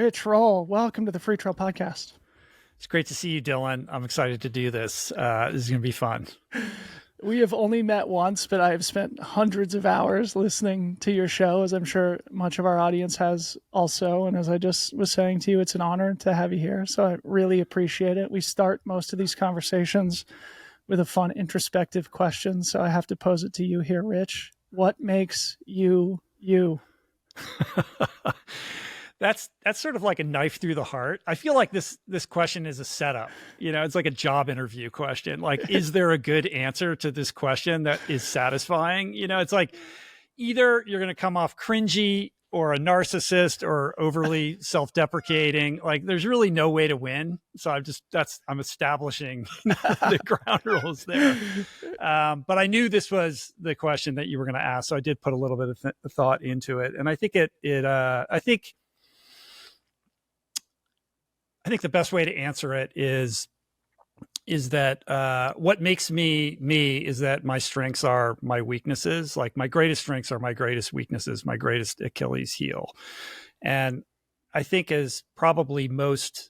Rich Roll, welcome to the Freetrail podcast. It's great to see you, Dylan. I'm excited to do this. This is going to be fun. We have only met once, but I have spent hundreds of hours listening to your show, as I'm sure much of our audience has also. And as I just was saying to you, it's an honor to have you here. So I really appreciate it. We start most of these conversations with a fun introspective question. So I have to pose it to you here, Rich. What makes you, you? That's sort of like a knife through the heart. I feel like this question is a setup. It's like a job interview question. Like, is there a good answer to this question that is satisfying? It's like either you're going to come off cringy or a narcissist or overly self-deprecating. Like, there's really no way to win. So I'm establishing the ground rules there. But I knew this was the question that you were going to ask, so I did put a little bit of thought into it, and I think I think the best way to answer it is that what makes me is that my strengths are my weaknesses. Like, my greatest strengths are my greatest weaknesses, my greatest Achilles heel. And I think, as probably most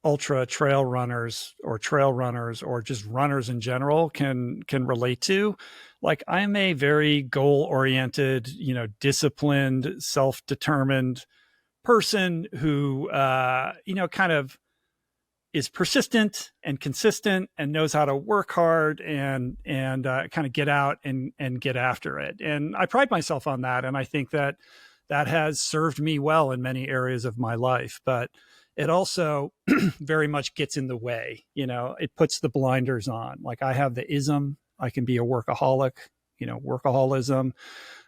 ultra trail runners or just runners in general can relate to, like, I'm a very goal-oriented, disciplined, self-determined person who, kind of is persistent and consistent and knows how to work hard and kind of get out and get after it. And I pride myself on that. And I think that has served me well in many areas of my life, but it also very much gets in the way. It puts the blinders on. Like, I have the ism, I can be a workaholic, workaholism.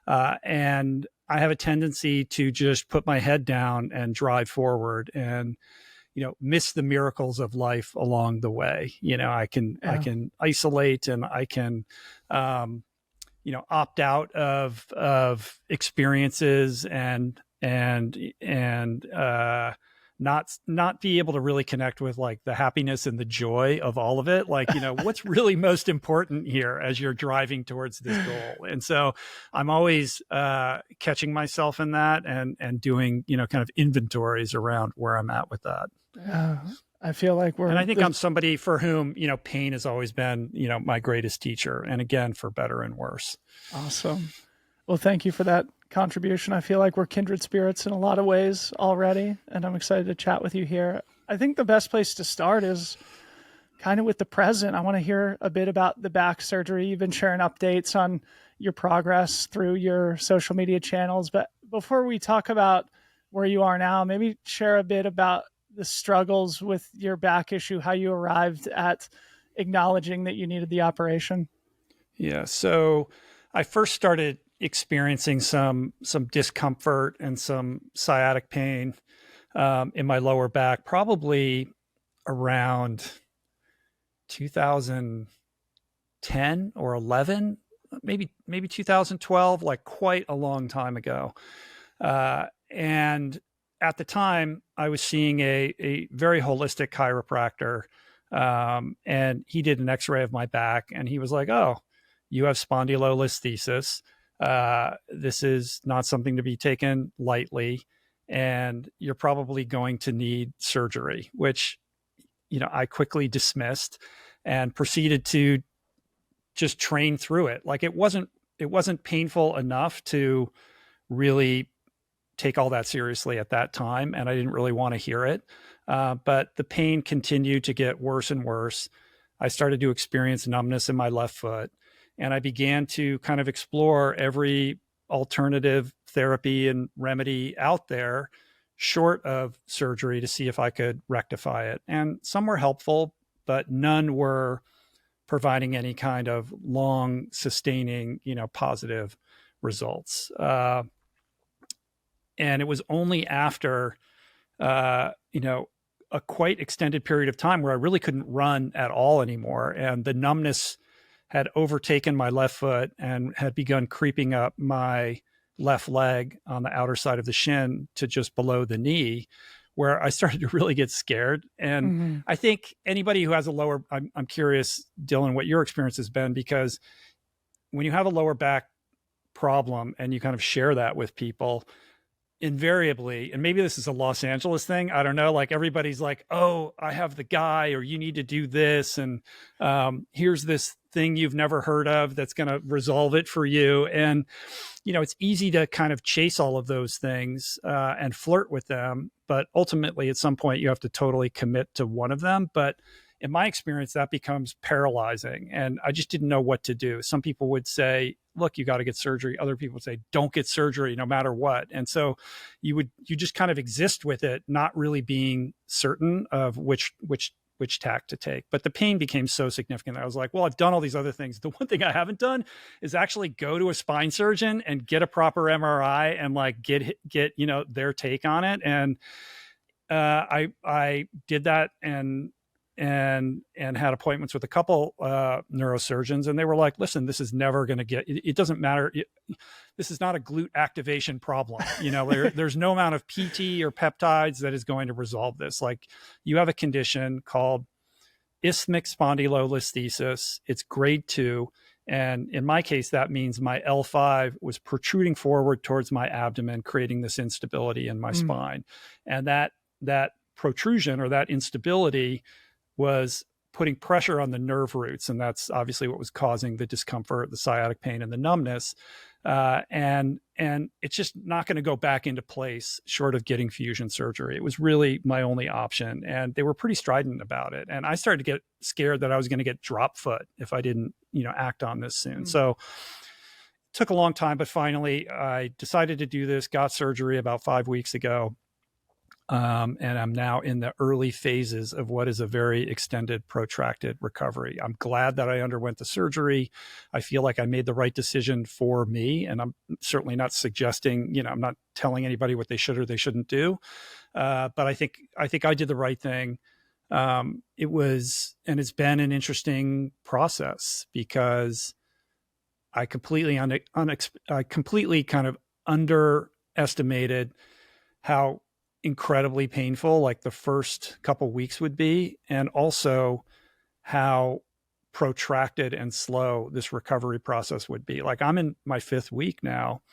And I have a tendency to just put my head down and drive forward and, miss the miracles of life along the way. I can isolate, and I can, opt out of experiences and not be able to really connect with, like, the happiness and the joy of all of it. Like, what's really most important here as you're driving towards this goal. And so I'm always catching myself in that and doing, kind of inventories around where I'm at with that. I feel like and I think I'm somebody for whom, pain has always been, my greatest teacher. And again, for better and worse. Awesome. Well, thank you for that contribution. I feel like we're kindred spirits in a lot of ways already, and I'm excited to chat with you here. I think the best place to start is kind of with the present. I want to hear a bit about the back surgery. You've been sharing updates on your progress through your social media channels, but before we talk about where you are now, maybe share a bit about the struggles with your back issue, how you arrived at acknowledging that you needed the operation. Yeah. So I first started experiencing some discomfort and some sciatic pain in my lower back, probably around 2010 or 11, maybe 2012, like quite a long time ago. And at the time, I was seeing a very holistic chiropractor, and he did an X-ray of my back, and he was like, "Oh, you have spondylolisthesis. This is not something to be taken lightly, and you're probably going to need surgery," which, I quickly dismissed and proceeded to just train through it. Like, it wasn't painful enough to really take all that seriously at that time, and I didn't really want to hear it. But the pain continued to get worse and worse. I started to experience numbness in my left foot, and I began to kind of explore every alternative therapy and remedy out there short of surgery to see if I could rectify it. And some were helpful, but none were providing any kind of long sustaining, positive results. And it was only after, a quite extended period of time where I really couldn't run at all anymore. And the numbness had overtaken my left foot and had begun creeping up my left leg on the outer side of the shin to just below the knee, where I started to really get scared. And I think anybody who has a lower, I'm curious, Dylan, what your experience has been, because when you have a lower back problem and you kind of share that with people, invariably, and maybe this is a Los Angeles thing, I don't know, like everybody's like, oh, I have the guy, or you need to do this, and here's this thing you've never heard of that's going to resolve it for you. And it's easy to kind of chase all of those things and flirt with them, but ultimately at some point you have to totally commit to one of them. But in my experience, that becomes paralyzing, and I just didn't know what to do. Some people would say, look, you got to get surgery. Other people would say, don't get surgery no matter what. And so you just kind of exist with it, not really being certain of which tack to take. But the pain became so significant that I was like, well, I've done all these other things. The one thing I haven't done is actually go to a spine surgeon and get a proper MRI and like get their take on it. And I did that and had appointments with a couple neurosurgeons, and they were like, listen, this is never going to it doesn't matter. This is not a glute activation problem. There's no amount of PT or peptides that is going to resolve this. Like, you have a condition called isthmic spondylolisthesis. It's grade 2. And in my case, that means my L5 was protruding forward towards my abdomen, creating this instability in my spine. And that protrusion, or that instability, was putting pressure on the nerve roots. And that's obviously what was causing the discomfort, the sciatic pain, and the numbness. And it's just not going to go back into place short of getting fusion surgery. It was really my only option. And they were pretty strident about it. And I started to get scared that I was going to get drop foot if I didn't, act on this soon. So it took a long time, but finally I decided to do this, got surgery about 5 weeks ago. And I'm now in the early phases of what is a very extended, protracted recovery. I'm glad that I underwent the surgery. I feel like I made the right decision for me, and I'm certainly not suggesting, I'm not telling anybody what they should or they shouldn't do. But I think I did the right thing. It's been an interesting process because I completely kind of underestimated how incredibly painful like the first couple weeks would be, and also how protracted and slow this recovery process would be. Like, I'm in my 5th week now,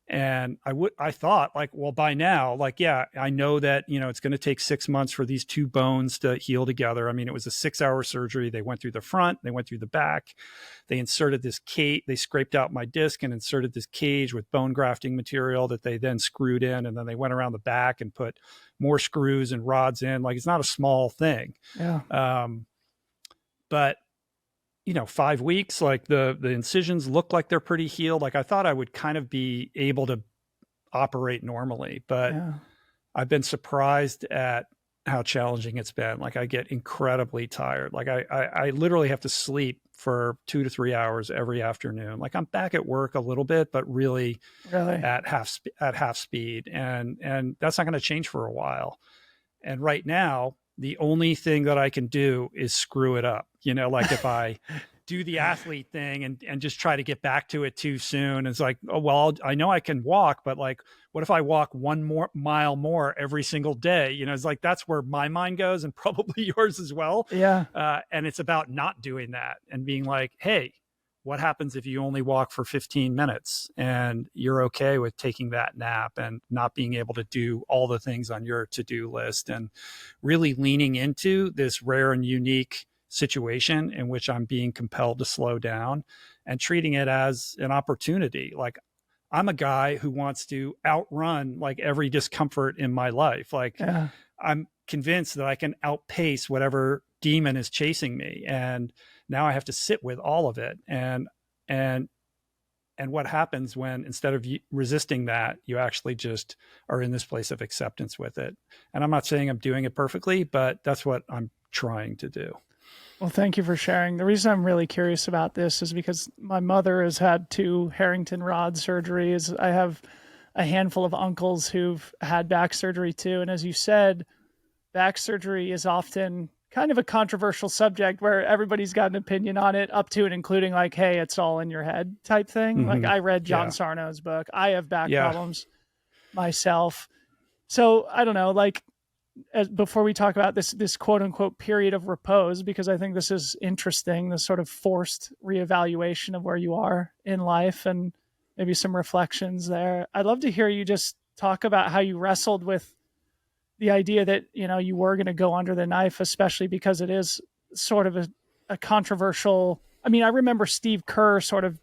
and I thought like, well, by now, like, yeah, I know that, it's going to take 6 months for these 2 bones to heal together. I mean, it was a 6-hour surgery. They went through the front, they went through the back, they inserted this cage, they scraped out my disc and inserted this cage with bone grafting material that they then screwed in. And then they went around the back and put more screws and rods in. Like, it's not a small thing. Yeah. But 5 weeks, like the incisions look like they're pretty healed. Like, I thought I would kind of be able to operate normally, but I've been surprised at how challenging it's been. Like, I get incredibly tired. Like, I literally have to sleep for 2 to 3 hours every afternoon. Like, I'm back at work a little bit, but really at half speed. And that's not going to change for a while. And right now, the only thing that I can do is screw it up. Like, if I do the athlete thing and just try to get back to it too soon, it's like, oh, well, I know I can walk, but like, what if I walk 1 more mile more every single day? It's like, that's where my mind goes, and probably yours as well. Yeah. And it's about not doing that and being like, hey, what happens if you only walk for 15 minutes and you're okay with taking that nap and not being able to do all the things on your to-do list, and really leaning into this rare and unique situation in which I'm being compelled to slow down and treating it as an opportunity. Like, I'm a guy who wants to outrun like every discomfort in my life. Like, I'm convinced that I can outpace whatever demon is chasing me. And now I have to sit with all of it. And what happens when, instead of resisting that, you actually just are in this place of acceptance with it. And I'm not saying I'm doing it perfectly, but that's what I'm trying to do. Well, thank you for sharing. The reason I'm really curious about this is because my mother has had 2 Harrington rod surgeries. I have a handful of uncles who've had back surgery too. And as you said, back surgery is often kind of a controversial subject where everybody's got an opinion on it, up to and including like, hey, it's all in your head type thing. Like, I read John Sarno's book. I have back problems myself. So I don't know, like, before we talk about this quote unquote period of repose, because I think this is interesting, this sort of forced reevaluation of where you are in life and maybe some reflections there. I'd love to hear you just talk about how you wrestled with the idea that, you were going to go under the knife, especially because it is sort of a controversial. I mean, I remember Steve Kerr sort of,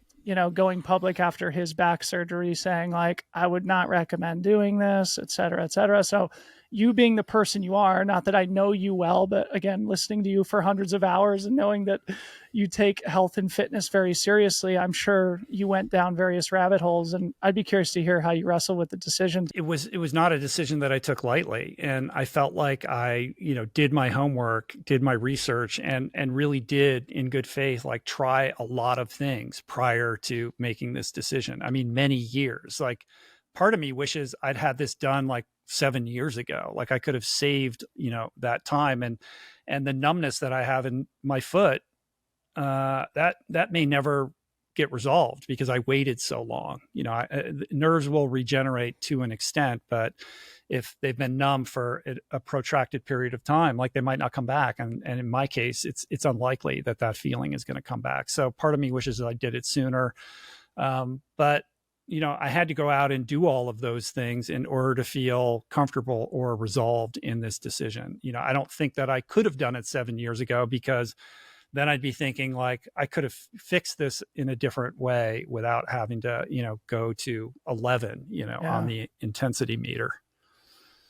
going public after his back surgery saying like, I would not recommend doing this, et cetera, et cetera. So you being the person you are, not that I know you well, but again, listening to you for hundreds of hours and knowing that you take health and fitness very seriously, I'm sure you went down various rabbit holes, and I'd be curious to hear how you wrestle with the decision. It was not a decision that I took lightly, and I felt like I, did my homework, did my research, and really did in good faith like try a lot of things prior to making this decision. I mean, many years. Like, part of me wishes I'd had this done like 7 years ago. Like, I could have saved, that time, and the numbness that I have in my foot, that may never get resolved because I waited so long. Nerves will regenerate to an extent, but if they've been numb for a protracted period of time, like, they might not come back. And in my case, it's unlikely that feeling is going to come back. So part of me wishes that I did it sooner. But I had to go out and do all of those things in order to feel comfortable or resolved in this decision. I don't think that I could have done it 7 years ago, because then I'd be thinking like, I could have fixed this in a different way without having to, go to 11, on the intensity meter.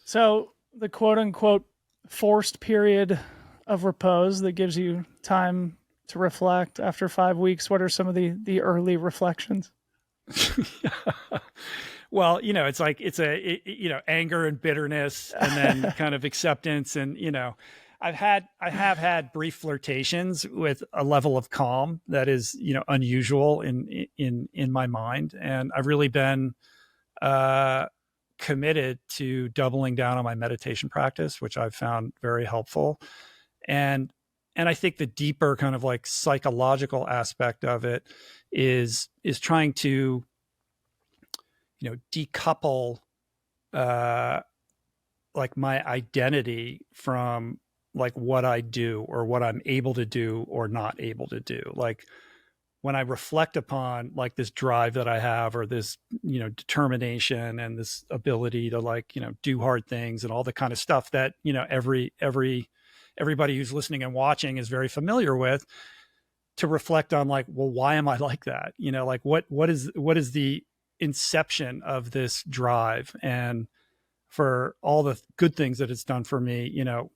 So the quote unquote forced period of repose that gives you time to reflect after 5 weeks, what are some of the early reflections? Well, it's like, anger and bitterness, and then kind of acceptance. And, I have had brief flirtations with a level of calm that is, unusual in my mind. And I've really been, committed to doubling down on my meditation practice, which I've found very helpful. And I think the deeper kind of like psychological aspect of it is trying to, decouple, like my identity from like what I do or what I'm able to do or not able to do. Like, when I reflect upon like this drive that I have, or this, determination and this ability to like, do hard things and all the kind of stuff that, everybody who's listening and watching is very familiar with, to reflect on like, well, why am I like that? Like what is the inception of this drive? And for all the good things that it's done for me,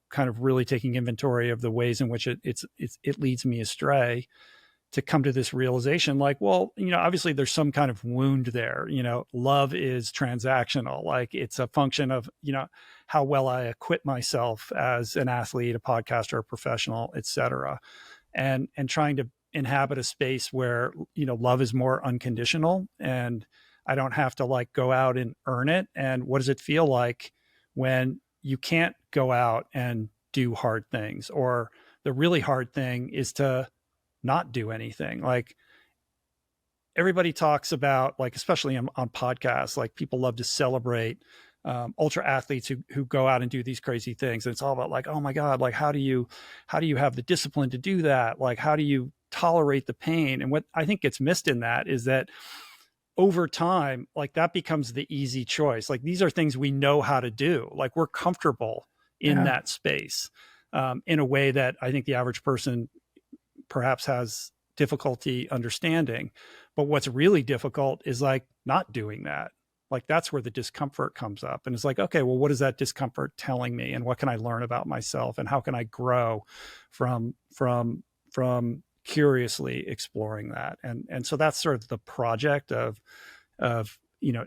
kind of really taking inventory of the ways in which it leads me astray, to come to this realization, like, well, obviously there's some kind of wound there. Love is transactional. Like, it's a function of, how well I equip myself as an athlete, a podcaster, a professional, et cetera. And trying to inhabit a space where, love is more unconditional, and I don't have to like go out and earn it. And what does it feel like when you can't go out and do hard things? Or the really hard thing is to not do anything. Like, everybody talks about, like, especially on podcasts, like, people love to celebrate ultra athletes who go out and do these crazy things. And it's all about like, oh my God, like, how do you have the discipline to do that? Like, how do you tolerate the pain? And what I think gets missed in that is that over time, like, that becomes the easy choice. Like, these are things we know how to do. Like, we're comfortable in that space, in a way that I think the average person perhaps has difficulty understanding. But what's really difficult is like not doing that. Like, that's where the discomfort comes up. And it's like, okay, well, what is that discomfort telling me? And what can I learn about myself? And how can I grow from curiously exploring that? And so that's sort of the project of,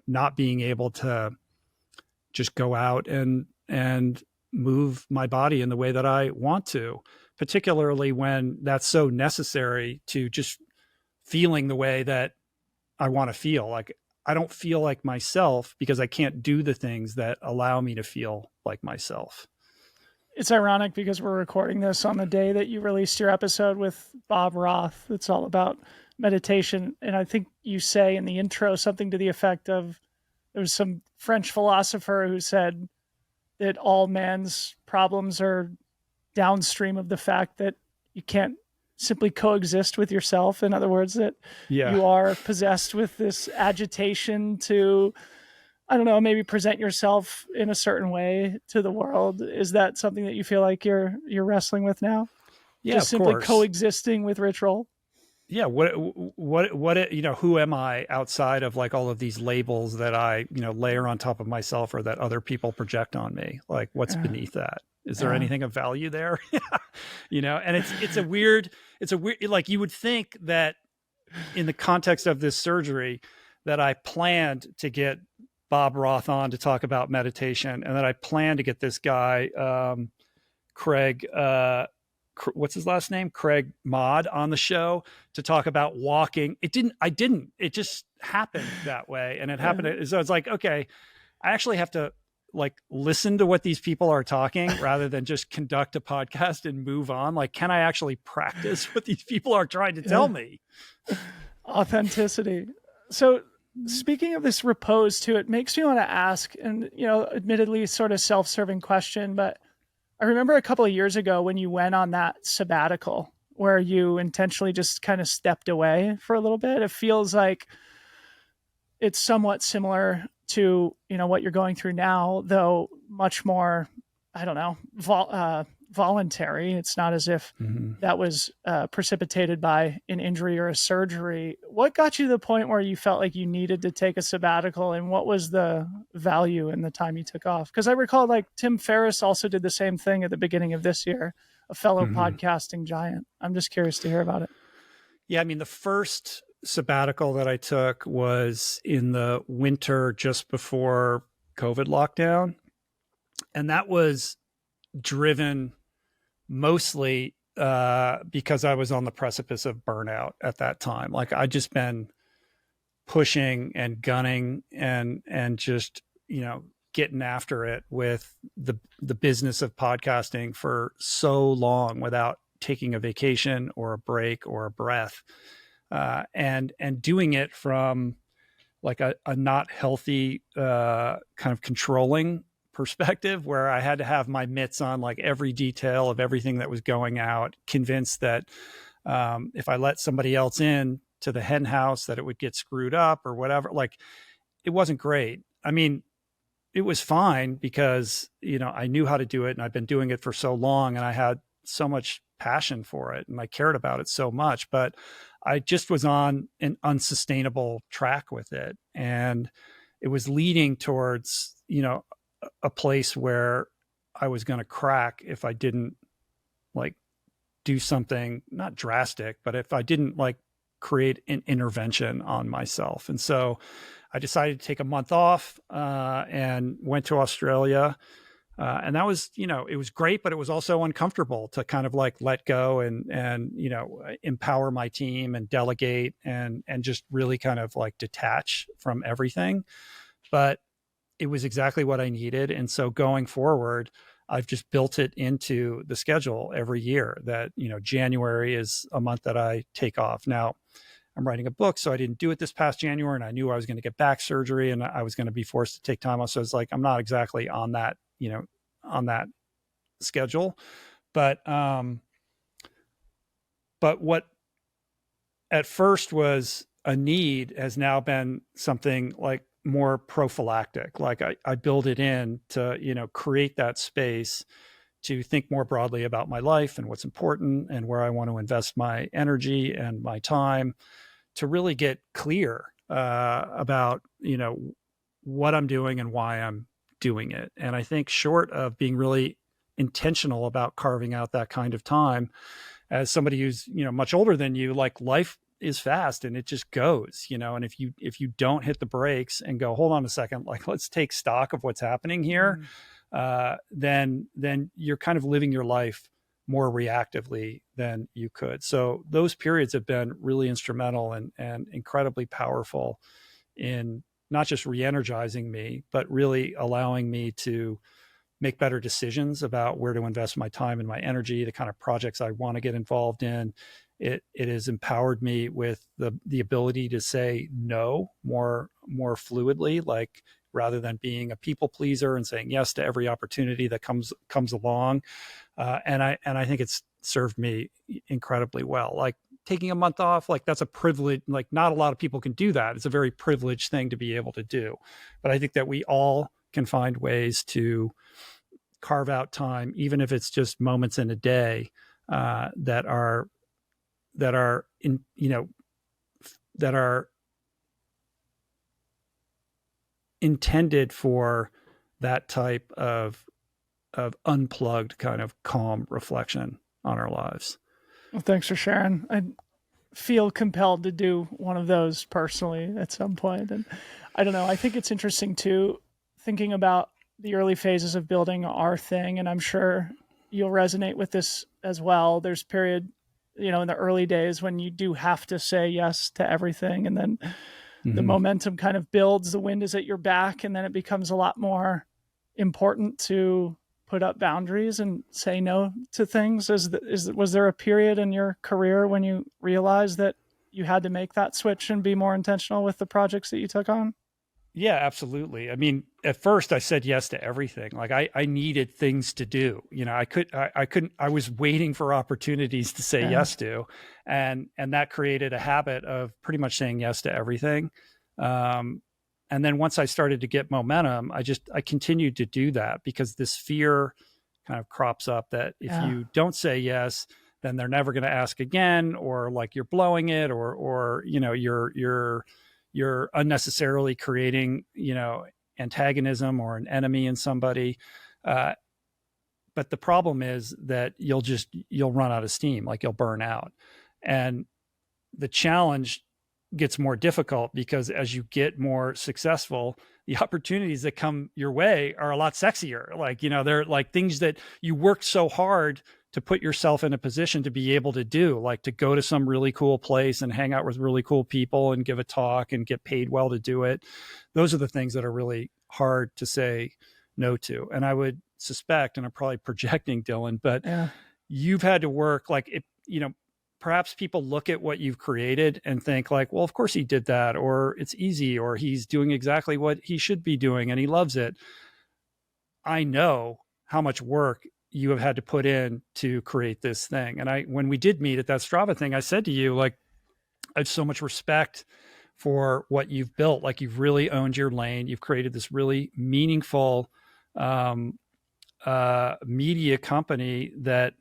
not being able to just go out and move my body in the way that I want to, particularly when that's so necessary to just feeling the way that I want to feel. Like, I don't feel like myself because I can't do the things that allow me to feel like myself. It's ironic because we're recording this on the day that you released your episode with Bob Roth. It's all about meditation. And I think you say in the intro something to the effect of, there was some French philosopher who said that all man's problems are downstream of the fact that you can't simply coexist with yourself. In other words, that you are possessed with this agitation to, I don't know, maybe present yourself in a certain way to the world? Is that something that you feel like you're wrestling with now? Yeah, Just of simply course. coexisting with rich roll? Yeah, what, who am I outside of like all of these labels that I, layer on top of myself or that other people project on me? Like, what's Yeah. beneath that? Is there Yeah. anything of value there? And it's a weird, like, you would think that in the context of this surgery that I planned to get Bob Roth on to talk about meditation, and that I planned to get this guy, Craig, what's his last name? Craig Mod, on the show to talk about walking. It just happened that way. And it Yeah. happened. So it's like, okay, I actually have to like listen to what these people are talking rather than just conduct a podcast and move on. Like, can I actually practice what these people are trying to tell Yeah. me? Authenticity. So speaking of this repose too, it makes me want to ask, and admittedly sort of self-serving question, but I remember a couple of years ago when you went on that sabbatical where you intentionally just kind of stepped away for a little bit. It feels like it's somewhat similar to what you're going through now, though much more, I don't know, voluntary. It's not as if Mm-hmm. that was precipitated by an injury or a surgery. What got you to the point where you felt like you needed to take a sabbatical, and what was the value in the time you took off? Because I recall like Tim Ferriss also did the same thing at the beginning of this year, a fellow Mm-hmm. podcasting giant. I'm just curious to hear about it. Yeah, I mean, the first sabbatical that I took was in the winter just before COVID lockdown. And that was driven mostly because I was on the precipice of burnout at that time. Like, I'd just been pushing and gunning and just, getting after it with the business of podcasting for so long without taking a vacation or a break or a breath, and doing it from like a not healthy kind of controlling perspective, where I had to have my mitts on like every detail of everything that was going out, convinced that if I let somebody else in to the hen house that it would get screwed up or whatever. Like, it wasn't great. I mean, it was fine because, I knew how to do it and I've been doing it for so long and I had so much passion for it and I cared about it so much, but I just was on an unsustainable track with it. And it was leading towards, a place where I was going to crack if I didn't like do something not drastic, but if I didn't like create an intervention on myself. And so I decided to take a month off and went to Australia. And that was, it was great, but it was also uncomfortable to kind of like let go and empower my team and delegate and just really kind of like detach from everything. But it was exactly what I needed. And so going forward, I've just built it into the schedule every year that, January is a month that I take off. Now, I'm writing a book, so I didn't do it this past January, and I knew I was going to get back surgery and I was going to be forced to take time off. So it's like, I'm not exactly on that, on that schedule. But what at first was a need has now been something like more prophylactic. Like, I build it in to, create that space to think more broadly about my life and what's important and where I want to invest my energy and my time, to really get clear about, what I'm doing and why I'm doing it. And I think short of being really intentional about carving out that kind of time, as somebody who's, much older than you, like, life is fast and it just goes, and if you don't hit the brakes and go, hold on a second, like, let's take stock of what's happening here, then you're kind of living your life more reactively than you could. So those periods have been really instrumental and incredibly powerful in not just re-energizing me, but really allowing me to make better decisions about where to invest my time and my energy, the kind of projects I want to get involved in. It has empowered me with the ability to say no more fluidly, like, rather than being a people pleaser and saying yes to every opportunity that comes along. And I think it's served me incredibly well. Like, taking a month off, like that's a privilege. Like not a lot of people can do that. It's a very privileged thing to be able to do. But I think that we all can find ways to carve out time, even if it's just moments in a day, that are in, that are intended for that type of unplugged kind of calm reflection on our lives. Well, thanks for sharing. I feel compelled to do one of those personally at some point. And I don't know, I think it's interesting too, thinking about the early phases of building our thing. And I'm sure you'll resonate with this as well. There's period, in the early days when you do have to say yes to everything. And then the momentum kind of builds, the wind is at your back, and then it becomes a lot more important to put up boundaries and say no to things. Was there a period in your career when you realized that you had to make that switch and be more intentional with the projects that you took on? Yeah, absolutely. I mean, at first I said yes to everything. Like I needed things to do. I couldn't, I was waiting for opportunities to say yes to. And that created a habit of pretty much saying yes to everything. And then once I started to get momentum, I continued to do that because this fear kind of crops up that if you don't say yes, then they're never going to ask again, or like you're blowing it, or you're unnecessarily creating, antagonism or an enemy in somebody. But the problem is that you'll run out of steam, like you'll burn out. And the challenge gets more difficult because as you get more successful, the opportunities that come your way are a lot sexier. Like, they're like things that you worked so hard to put yourself in a position to be able to do, like to go to some really cool place and hang out with really cool people and give a talk and get paid well to do it. Those are the things that are really hard to say no to. And I would suspect, and I'm probably projecting, Dylan, but you've had to work like it, perhaps people look at what you've created and think like, well, of course he did that, or it's easy, or he's doing exactly what he should be doing and he loves it. I know how much work you have had to put in to create this thing. And when we did meet at that Strava thing, I said to you, like, I have so much respect for what you've built. Like you've really owned your lane. You've created this really meaningful media company that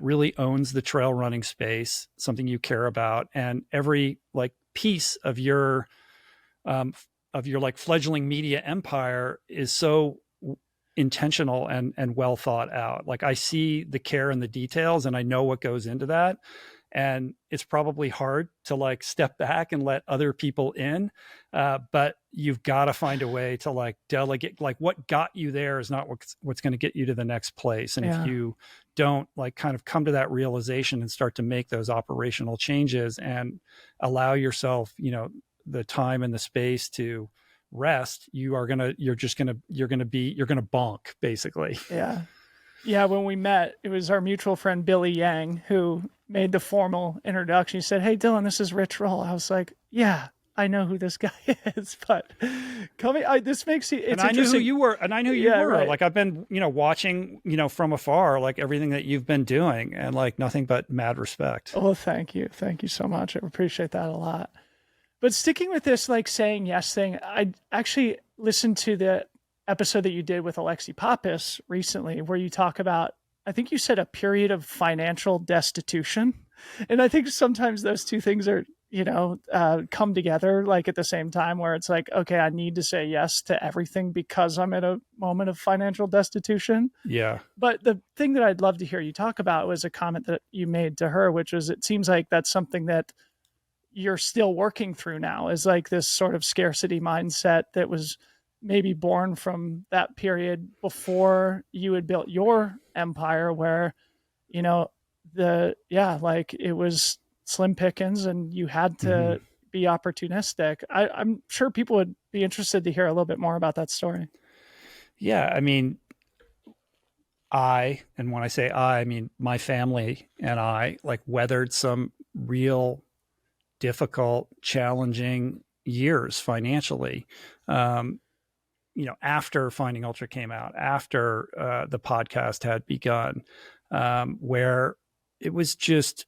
really owns the trail running space, something you care about. And every like piece of your like fledgling media empire is so intentional and well thought out. Like I see the care and the details and I know what goes into that. And it's probably hard to like step back and let other people in. But you've got to find a way to like delegate, like what got you there is not what's going to get you to the next place. And if you don't like kind of come to that realization and start to make those operational changes and allow yourself, the time and the space to rest, you're gonna bonk basically. When we met, it was our mutual friend Billy Yang who made the formal introduction. He said, "Hey Dylan, this is Rich Roll." I was like, "Yeah, I know who this guy is," but this makes you. It's and I knew who you were, and I knew you were. Right. Like I've been, watching, from afar, like everything that you've been doing, and like nothing but mad respect. Oh, thank you so much. I appreciate that a lot. But sticking with this, like saying yes thing, I actually listened to the episode that you did with Alexi Pappas recently, where you talk about, I think you said a period of financial destitution. And I think sometimes those two things are, come together like at the same time, where it's like, okay, I need to say yes to everything because I'm at a moment of financial destitution. Yeah. But the thing that I'd love to hear you talk about was a comment that you made to her, which was, it seems like that's something that you're still working through now, is like this sort of scarcity mindset that was maybe born from that period before you had built your empire, where, like it was slim pickings and you had to be opportunistic. I'm sure people would be interested to hear a little bit more about that story. Yeah. I mean, and when I say I mean my family and I, like weathered some real difficult, challenging years financially. After Finding Ultra came out, after the podcast had begun, where it was just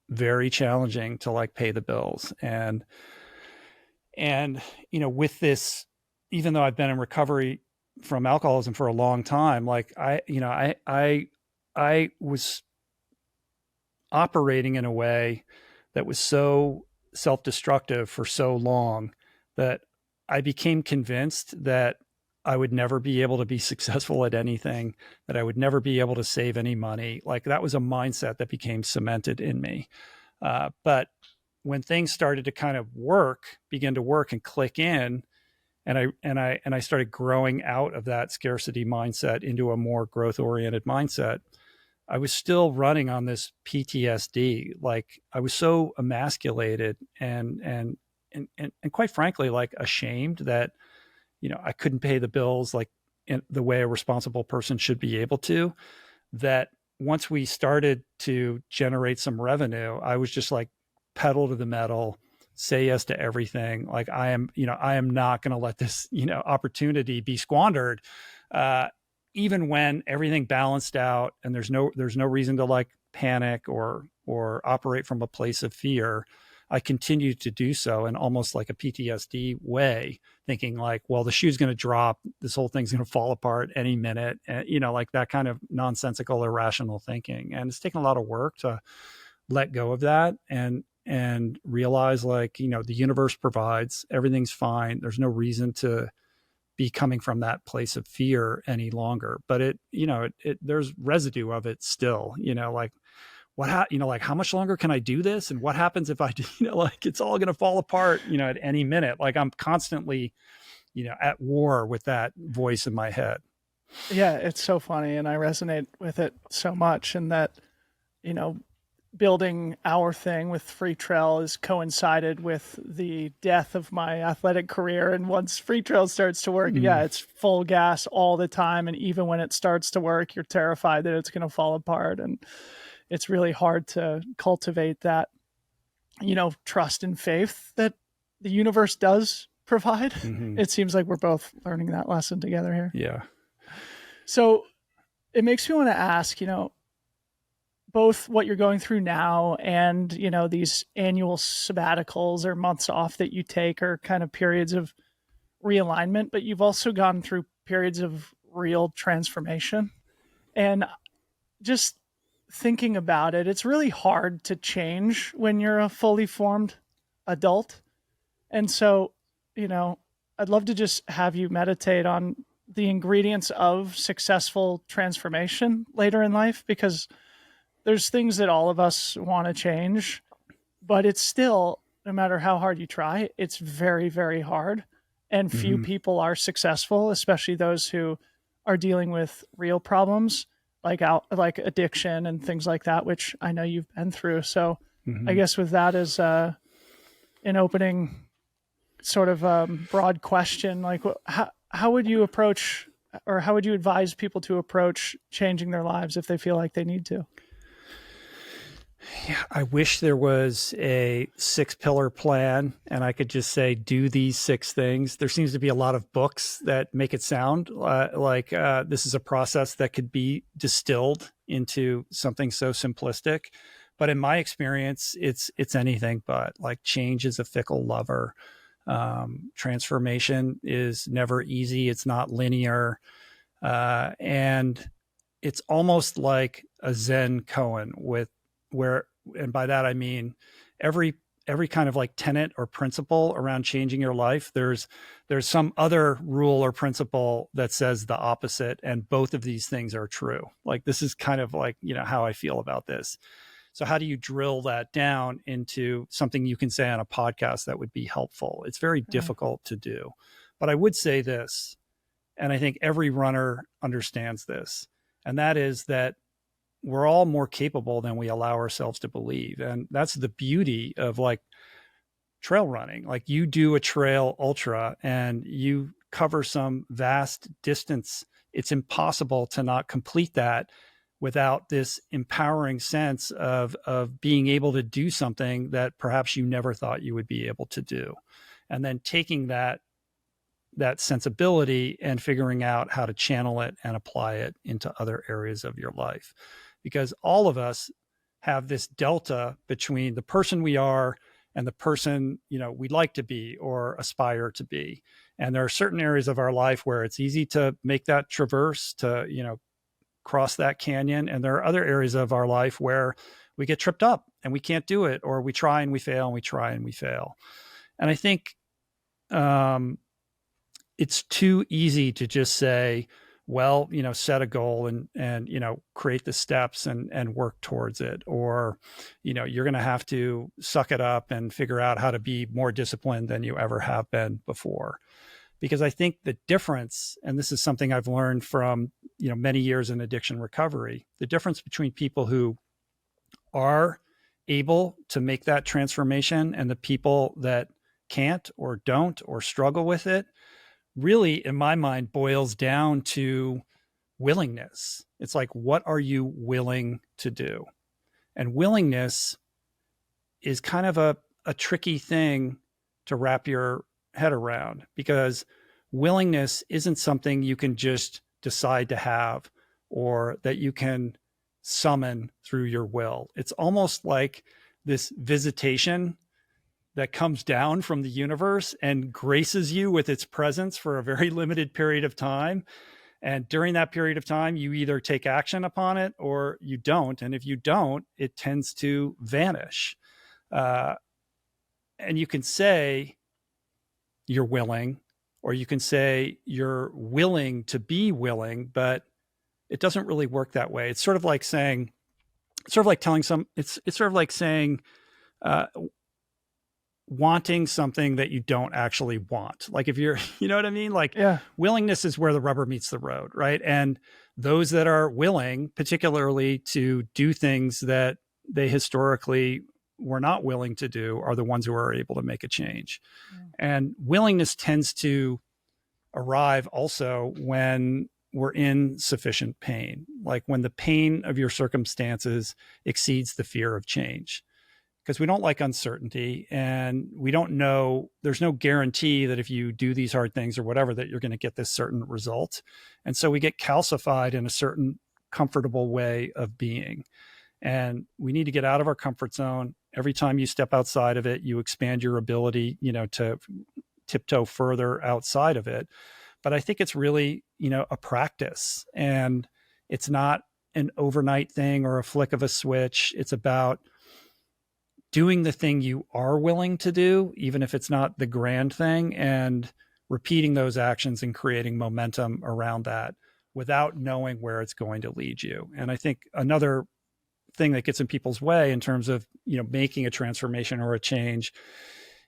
very challenging to like pay the bills. And with this, even though I've been in recovery from alcoholism for a long time, like I was operating in a way that was so self-destructive for so long that I became convinced that I would never be able to be successful at anything, that I would never be able to save any money. Like that was a mindset that became cemented in me. But when things started to kind of begin to work and click in, and I started growing out of that scarcity mindset into a more growth oriented mindset, I was still running on this PTSD. Like I was so emasculated and quite frankly, like ashamed that, I couldn't pay the bills like in the way a responsible person should be able to, that once we started to generate some revenue, I was just like pedal to the metal, say yes to everything. Like I am not going to let this, opportunity be squandered. Even when everything balanced out and there's no reason to like panic or operate from a place of fear, I continued to do so in almost like a PTSD way, thinking like, well, the shoe's going to drop, this whole thing's going to fall apart any minute, and like that kind of nonsensical, irrational thinking. And it's taken a lot of work to let go of that and realize like, the universe provides, everything's fine. There's no reason to be coming from that place of fear any longer. But there's residue of it still, like like how much longer can I do this? And what happens if I do, like it's all going to fall apart, at any minute. Like I'm constantly, at war with that voice in my head. Yeah, it's so funny, and I resonate with it so much. And that, you know, building our thing with Freetrail has coincided with the death of my athletic career. And once Freetrail starts to work, yeah, it's full gas all the time. And even when it starts to work, you're terrified that it's going to fall apart. And it's really hard to cultivate that, trust and faith that the universe does provide. It seems like we're both learning that lesson together here. Yeah. So it makes me want to ask, both what you're going through now and, these annual sabbaticals or months off that you take are kind of periods of realignment, but you've also gone through periods of real transformation. And just thinking about it, it's really hard to change when you're a fully formed adult. And so, I'd love to just have you meditate on the ingredients of successful transformation later in life, because there's things that all of us want to change, but it's still, no matter how hard you try, it's very, very hard. And few people are successful, especially those who are dealing with real problems like addiction and things like that, which I know you've been through. So I guess with that as an opening sort of broad question, like how would you approach, or how would you advise people to approach changing their lives if they feel like they need to? Yeah, I wish there was a 6-pillar plan and I could just say, do these 6 things. There seems to be a lot of books that make it sound like this is a process that could be distilled into something so simplistic. But in my experience, it's anything but. Like, change is a fickle lover. Transformation is never easy. It's not linear. And it's almost like a Zen koan and by that I mean every kind of like tenet or principle around changing your life, there's some other rule or principle that says the opposite, and both of these things are true. Like, this is kind of like, how I feel about this. So how do you drill that down into something you can say on a podcast that would be helpful? It's very difficult to do. But I would say this, and I think every runner understands this, and that is that we're all more capable than we allow ourselves to believe. And that's the beauty of like trail running. Like, you do a trail ultra and you cover some vast distance. It's impossible to not complete that without this empowering sense of being able to do something that perhaps you never thought you would be able to do. And then taking that sensibility and figuring out how to channel it and apply it into other areas of your life. Because all of us have this delta between the person we are and the person, we'd like to be or aspire to be. And there are certain areas of our life where it's easy to make that traverse, to, cross that canyon. And there are other areas of our life where we get tripped up and we can't do it, or we try and we fail and we try and we fail. And I think it's too easy to just say, well, set a goal and create the steps and work towards it. Or, you're going to have to suck it up and figure out how to be more disciplined than you ever have been before. Because I think the difference, and this is something I've learned from, many years in addiction recovery, the difference between people who are able to make that transformation and the people that can't or don't or struggle with it, really, in my mind, boils down to willingness. It's like, what are you willing to do? And willingness is kind of a tricky thing to wrap your head around, because willingness isn't something you can just decide to have or that you can summon through your will. It's almost like this visitation that comes down from the universe and graces you with its presence for a very limited period of time. And during that period of time, you either take action upon it or you don't. And if you don't, it tends to vanish. And you can say you're willing, or you can say you're willing to be willing, but it doesn't really work that way. It's sort of like saying, wanting something that you don't actually want. Like if you're, you know what I mean? Like, Yeah. Willingness is where the rubber meets the road, right? And those that are willing, particularly to do things that they historically were not willing to do, are the ones who are able to make a change. And willingness tends to arrive also when we're in sufficient pain, like when the pain of your circumstances exceeds the fear of change. Because we don't like uncertainty, and we don't know, there's no guarantee that if you do these hard things or whatever, that you're going to get this certain result. And so we get calcified in a certain comfortable way of being. And we need to get out of our comfort zone. Every time you step outside of it, you expand your ability, to tiptoe further outside of it. But I think it's really, a practice, and it's not an overnight thing or a flick of a switch. It's about doing the thing you are willing to do, even if it's not the grand thing, and repeating those actions and creating momentum around that without knowing where it's going to lead you. And I think another thing that gets in people's way in terms of, making a transformation or a change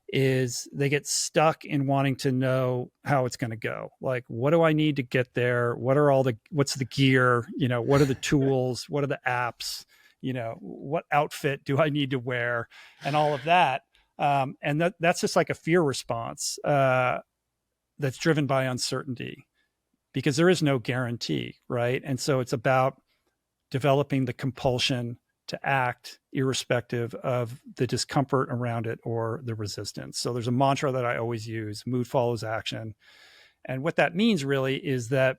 is they get stuck in wanting to know how it's going to go. Like, what do I need to get there? What's the gear? What are the tools? What are the apps? What outfit do I need to wear, and all of that. And that's just like a fear response that's driven by uncertainty, because there is no guarantee, right? And so it's about developing the compulsion to act irrespective of the discomfort around it or the resistance. So there's a mantra that I always use: mood follows action. And what that means really is that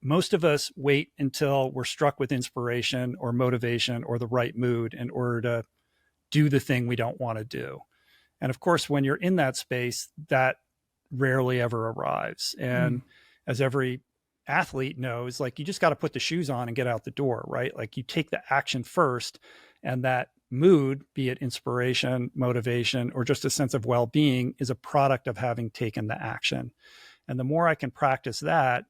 most of us wait until we're struck with inspiration or motivation or the right mood in order to do the thing we don't want to do. And of course, when you're in that space, that rarely ever arrives. And as every athlete knows, like, you just got to put the shoes on and get out the door, right? Like, you take the action first, and that mood, be it inspiration, motivation, or just a sense of well-being, is a product of having taken the action. And the more I can practice that,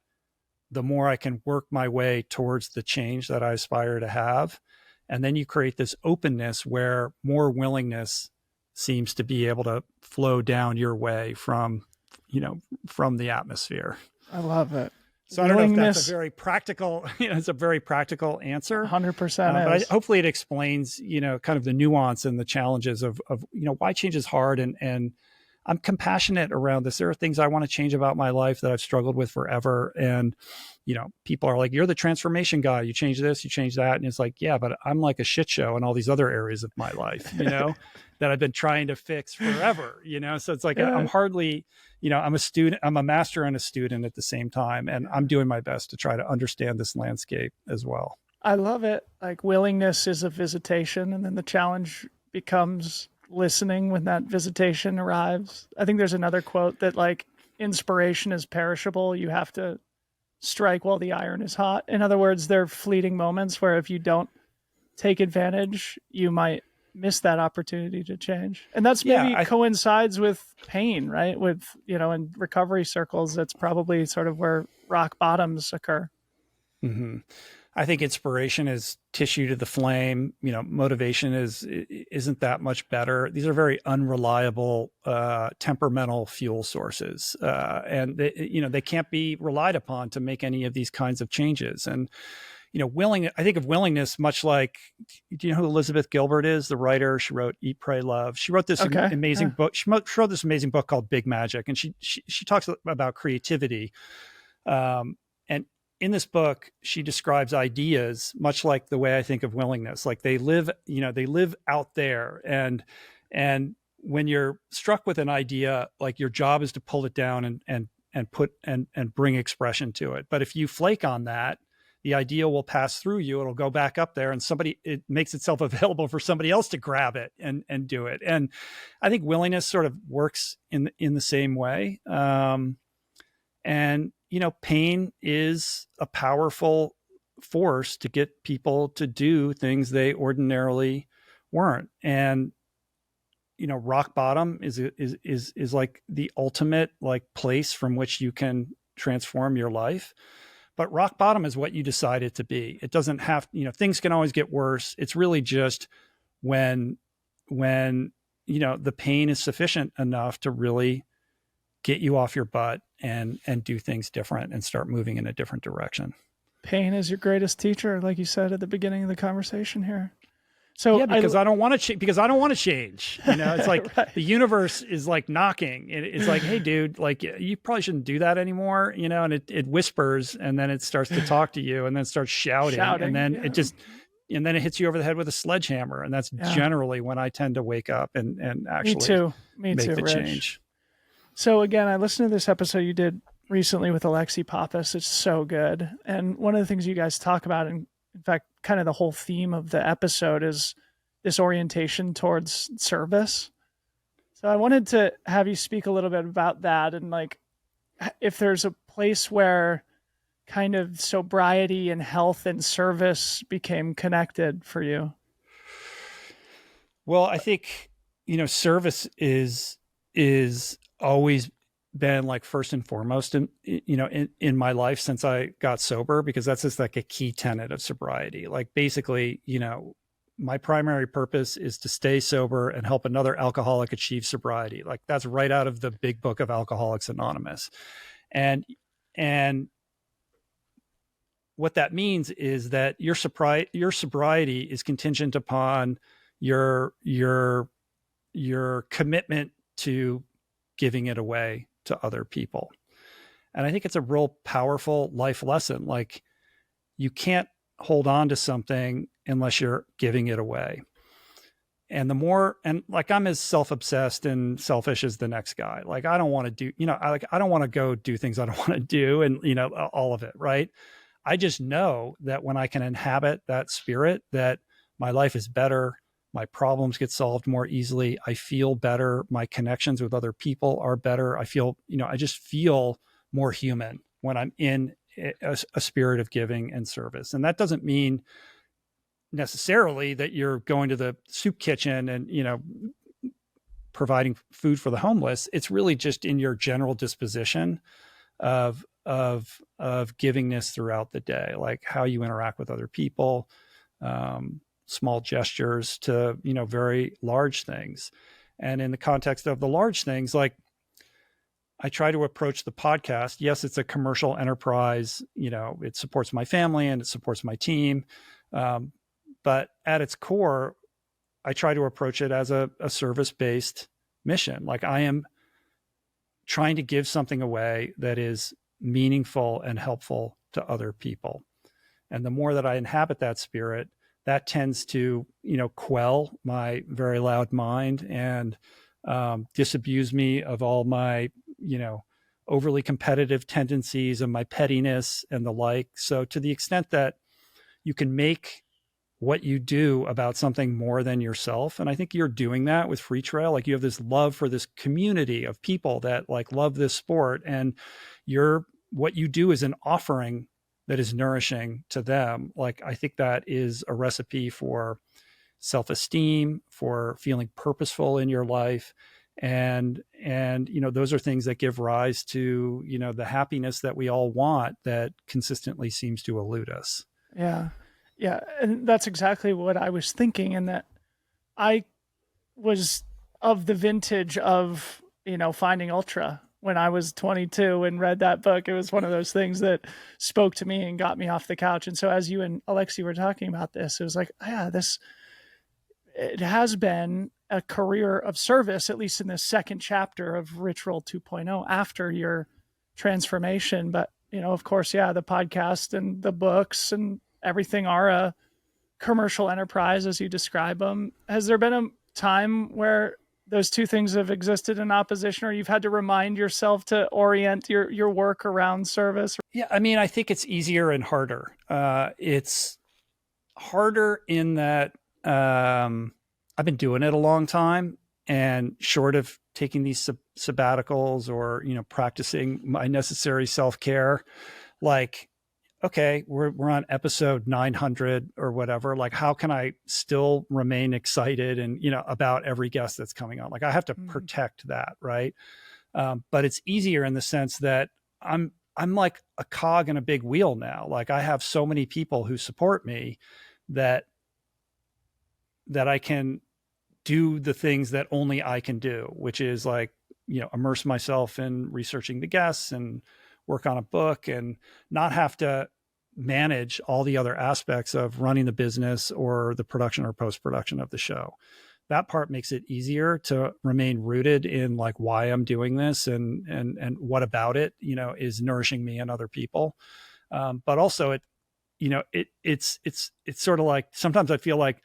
the more I can work my way towards the change that I aspire to have. And then you create this openness where more willingness seems to be able to flow down your way from the atmosphere. I love it. So I don't know if that's a very practical, it's a very practical answer. 100%. But hopefully it explains, kind of the nuance and the challenges of why change is hard. And I'm compassionate around this. There are things I want to change about my life that I've struggled with forever. And, people are like, you're the transformation guy. You change this, you change that. And it's like, yeah, but I'm like a shit show in all these other areas of my life, that I've been trying to fix forever, So it's like, I'm hardly, I'm a student, I'm a master and a student at the same time. And I'm doing my best to try to understand this landscape as well. I love it. Like willingness is a visitation, and then the challenge becomes listening when that visitation arrives. I think there's another quote that like inspiration is perishable. You have to strike while the iron is hot. In other words, there are fleeting moments where if you don't take advantage, you might miss that opportunity to change. And that's Yeah, maybe coincides with pain, right? With, in recovery circles, that's probably sort of where rock bottoms occur. mm-hmm. I think inspiration is tissue to the flame. Motivation isn't that much better. These are very unreliable, temperamental fuel sources, and they can't be relied upon to make any of these kinds of changes. And I think of willingness much like, do you know who Elizabeth Gilbert is? The writer. She wrote Eat, Pray, Love. She wrote this Okay. amazing book. She wrote this amazing book called Big Magic, and she talks about creativity. And in this book, she describes ideas much like the way I think of willingness. Like they live out there, and when you're struck with an idea, like your job is to pull it down and bring expression to it. But if you flake on that, the idea will pass through you. It'll go back up there, and it makes itself available for somebody else to grab it and do it. And I think willingness sort of works in the same way. And pain is a powerful force to get people to do things they ordinarily weren't. And rock bottom is like the ultimate like place from which you can transform your life. But rock bottom is what you decide it to be. It doesn't have, things can always get worse. It's really just when the pain is sufficient enough to really get you off your butt and do things different and start moving in a different direction. Pain is your greatest teacher, like you said at the beginning of the conversation here. So yeah, because I don't want to because I don't want to change. It's like right. The universe is like knocking. It's like, hey, dude, like you probably shouldn't do that anymore. And it whispers, and then it starts to talk to you, and then it starts shouting and then it hits you over the head with a sledgehammer. And that's generally when I tend to wake up and actually Me make too, the Rich. change. So again, I listened to this episode you did recently with Alexi Pappas. It's so good. And one of the things you guys talk about, and in fact, kind of the whole theme of the episode is this orientation towards service. So I wanted to have you speak a little bit about that, and like if there's a place where kind of sobriety and health and service became connected for you. Well, I think, service is always been like first and foremost in my life since I got sober, because that's just like a key tenet of sobriety. Like basically, my primary purpose is to stay sober and help another alcoholic achieve sobriety. Like that's right out of the big book of Alcoholics Anonymous. And what that means is that your sobriety is contingent upon your commitment to giving it away to other people. And I think it's a real powerful life lesson. Like you can't hold on to something unless you're giving it away. And like I'm as self-obsessed and selfish as the next guy. Like I don't want to do, I don't want to go do things I don't want to do, and all of it, right? I just know that when I can inhabit that spirit, that my life is better, my problems get solved more easily, I feel better, my connections with other people are better. I feel, I just feel more human when I'm in a spirit of giving and service. And that doesn't mean necessarily that you're going to the soup kitchen and, providing food for the homeless. It's really just in your general disposition of givingness throughout the day, like how you interact with other people, small gestures to, very large things. And in the context of the large things, like I try to approach the podcast. Yes, it's a commercial enterprise. It supports my family and it supports my team. But at its core, I try to approach it as a service-based mission. Like I am trying to give something away that is meaningful and helpful to other people. And the more that I inhabit that spirit, that tends to, quell my very loud mind and disabuse me of all my, overly competitive tendencies and my pettiness and the like. So to the extent that, you can make what you do about something more than yourself. And I think you're doing that with Freetrail. Like, you have this love for this community of people that like love this sport, and what you do is an offering that is nourishing to them. Like, I think that is a recipe for self-esteem, for feeling purposeful in your life. And those are things that give rise to, the happiness that we all want that consistently seems to elude us. Yeah. Yeah. And that's exactly what I was thinking. And that I was of the vintage of, Finding Ultra when I was 22 and read that book. It was one of those things that spoke to me and got me off the couch. And so as you and Alexi were talking about this, it was like, yeah, it has been a career of service, at least in this second chapter of Rich Roll 2.0 after your transformation. But, of course, yeah, the podcast and the books and everything are a commercial enterprise as you describe them. Has there been a time where those two things have existed in opposition, or you've had to remind yourself to orient your work around service? Yeah, I mean, I think it's easier and harder. It's harder in that I've been doing it a long time, and short of taking these sabbaticals or practicing my necessary self-care, like, okay, we're on episode 900 or whatever. Like, how can I still remain excited and about every guest that's coming on? Like, I have to protect that, right? But it's easier in the sense that I'm like a cog in a big wheel now. Like, I have so many people who support me that I can do the things that only I can do, which is like, immerse myself in researching the guests and work on a book, and not have to manage all the other aspects of running the business or the production or post-production of the show. That part makes it easier to remain rooted in like why I'm doing this, and what about it, is nourishing me and other people. But also it's sort of like, sometimes I feel like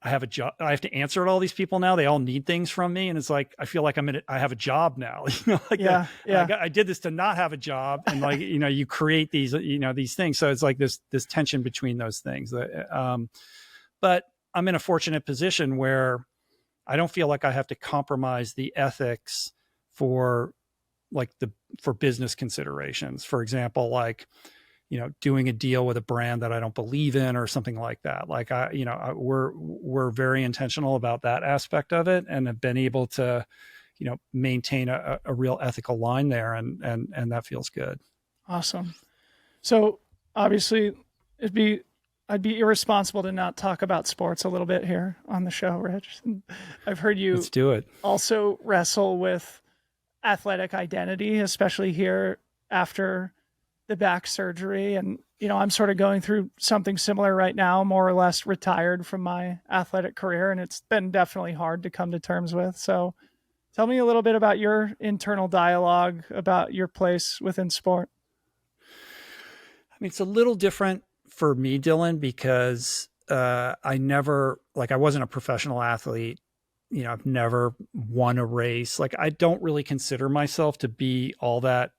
I have a job. I have to answer to all these people now. They all need things from me. And it's like, I feel like I have a job now, like, Yeah. I did this to not have a job. And like, you create these, these things. So it's like this tension between those things. But I'm in a fortunate position where I don't feel like I have to compromise the ethics for for business considerations. For example, like, doing a deal with a brand that I don't believe in or something like that. Like, we're very intentional about that aspect of it, and have been able to, maintain a real ethical line there. And that feels good. Awesome. So obviously I'd be irresponsible to not talk about sports a little bit here on the show, Rich. I've heard you Let's do it. also wrestle with athletic identity, especially here after the back surgery. And, I'm sort of going through something similar right now, more or less retired from my athletic career. And it's been definitely hard to come to terms with. So tell me a little bit about your internal dialogue about your place within sport. I mean, it's a little different for me, Dylan, because I wasn't a professional athlete. I've never won a race. Like, I don't really consider myself to be all that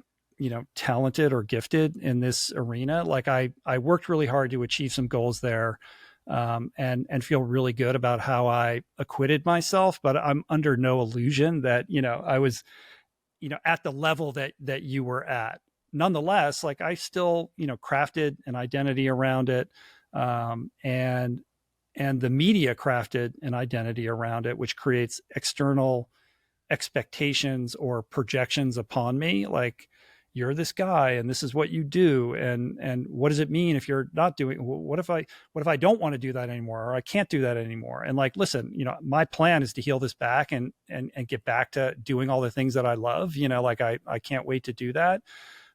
talented or gifted in this arena. Like, I worked really hard to achieve some goals there, and feel really good about how I acquitted myself. But I'm under no illusion that I was at the level that you were at. Nonetheless, like, I still crafted an identity around it, and the media crafted an identity around it, which creates external expectations or projections upon me. Like, you're this guy and this is what you do. And what does it mean if you're not doing, what if I don't want to do that anymore, or I can't do that anymore? And like, listen, my plan is to heal this back and get back to doing all the things that I love, like I can't wait to do that,